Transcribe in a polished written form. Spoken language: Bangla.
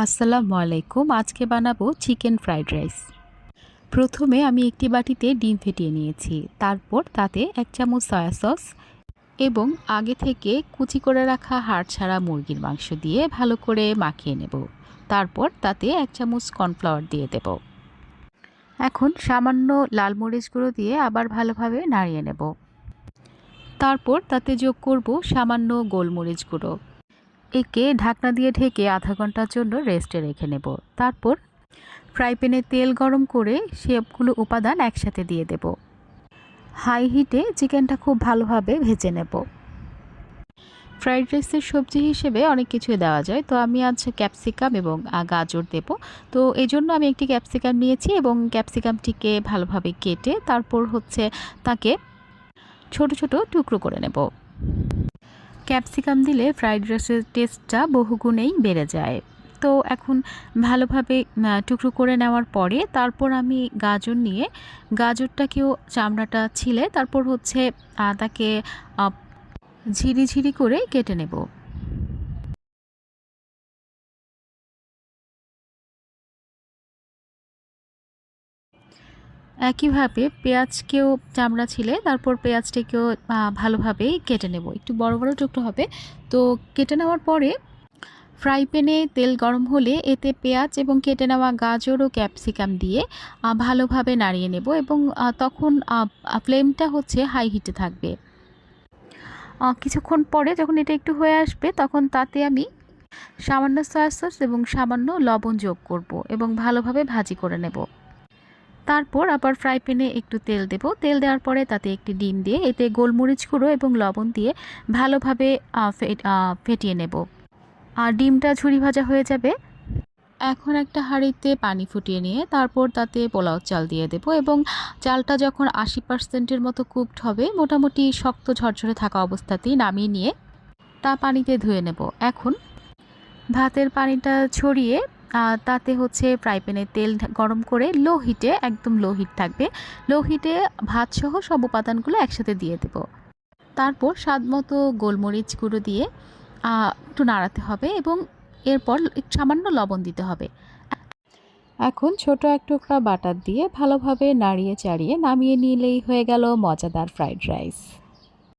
আসসালামু আলাইকুম। আজকে বানাবো চিকেন ফ্রাইড রাইস। প্রথমে আমি একটি বাটিতে ডিম ফেটিয়ে নিয়েছি। তারপর তাতে 1 চামচ সয়া সস এবং আগে থেকে কুচি করে রাখা হাড় ছাড়া মুরগির মাংস দিয়ে ভালো করে মাখিয়ে নেব। তারপর তাতে 1 চামচ কর্নফ্লাওয়ার দিয়ে দেব। এখন সামান্য লাল মরিচ গুঁড়ো দিয়ে আবার ভালোভাবে নাড়িয়ে নেব। তারপর তাতে যোগ করব সামান্য গোলমরিচ গুঁড়ো। একে ঢাকনা দিয়ে ঢেকে আধা ঘন্টার জন্য রেস্টে রেখে নেব। তারপর ফ্রাই প্যানে তেল গরম করে সবগুলো উপাদান একসাথে দিয়ে দেব। হাই হিটে চিকেনটা খুব ভালোভাবে ভেজে নেব। ফ্রাইড রাইসের সবজি হিসেবে অনেক কিছুই দেওয়া যায়, তো আমি আজ ক্যাপসিকাম এবং গাজর দেব। তো এই জন্য আমি একটি ক্যাপসিকাম নিয়েছি এবং ক্যাপসিকামটিকে ভালোভাবে কেটে তারপর তাকে ছোট ছোট টুকরো করে নেব। ক্যাপসিকাম দিলে ফ্রাইড রাইসের টেস্টটা বহুগুণেই বেড়ে যায়। তো এখন ভালোভাবে টুকরো করে নেওয়ার পরে তারপর আমি গাজর নিয়ে গাজরটাকেও চামড়াটা ছিলে তারপর তাকে ঝিরি করে কেটে নেব। একইভাবে পেঁয়াজকেও চামড়া ছিলে তারপর পেঁয়াজটাকেও ভালোভাবেই কেটে নেব। একটু বড় বড় টুকরো হবে। তো কেটে নেওয়ার পরে ফ্রাই প্যানে তেল গরম হলে এতে পেঁয়াজ এবং কেটে নেওয়া গাজর ও ক্যাপসিকাম দিয়ে ভালোভাবে নাড়িয়ে নেব এবং তখন ফ্লেমটা হাই হিটে থাকবে। কিছুক্ষণ পরে যখন এটা একটু হয়ে আসবে তখন তাতে আমি সামান্য সয়া সস এবং সামান্য লবণ যোগ করব এবং ভালোভাবে ভাজি করে নেব। তারপর আবার ফ্রাই প্যানে একটু তেল দেব। তেল দেওয়ার পরে তাতে একটি ডিম দিয়ে এতে গোলমরিচ গুঁড়ো এবং লবণ দিয়ে ভালোভাবে ফেটিয়ে নেব। আর ডিমটা ঝুরি ভাজা হয়ে যাবে। এখন একটা হাঁড়িতে পানি ফুটিয়ে নিয়ে তারপর তাতে পোলাও চাল দিয়ে দেব এবং চালটা যখন 80% মতো কুকড হবে, মোটামুটি শক্ত ঝরঝরে থাকা অবস্থাতেই নামিয়ে নিয়ে তা পানিতে ধুয়ে নেব। এখন ভাতের পানিটা ছড়িয়ে তাতে ফ্রাই প্যানে তেল গরম করে লো হিটে, একদম লো হিট থাকবে, লো হিটে ভাতসহ সব উপাদানগুলো একসাথে দিয়ে দেব। তারপর স্বাদমতো গোলমরিচ গুঁড়ো দিয়ে একটু নাড়াতে হবে এবং এরপর সামান্য লবণ দিতে হবে। এখন ছোট এক টুকরা বাটার দিয়ে ভালোভাবে নাড়িয়ে চাড়িয়ে নামিয়ে নিলেই হয়ে গেল মজাদার ফ্রাইড রাইস।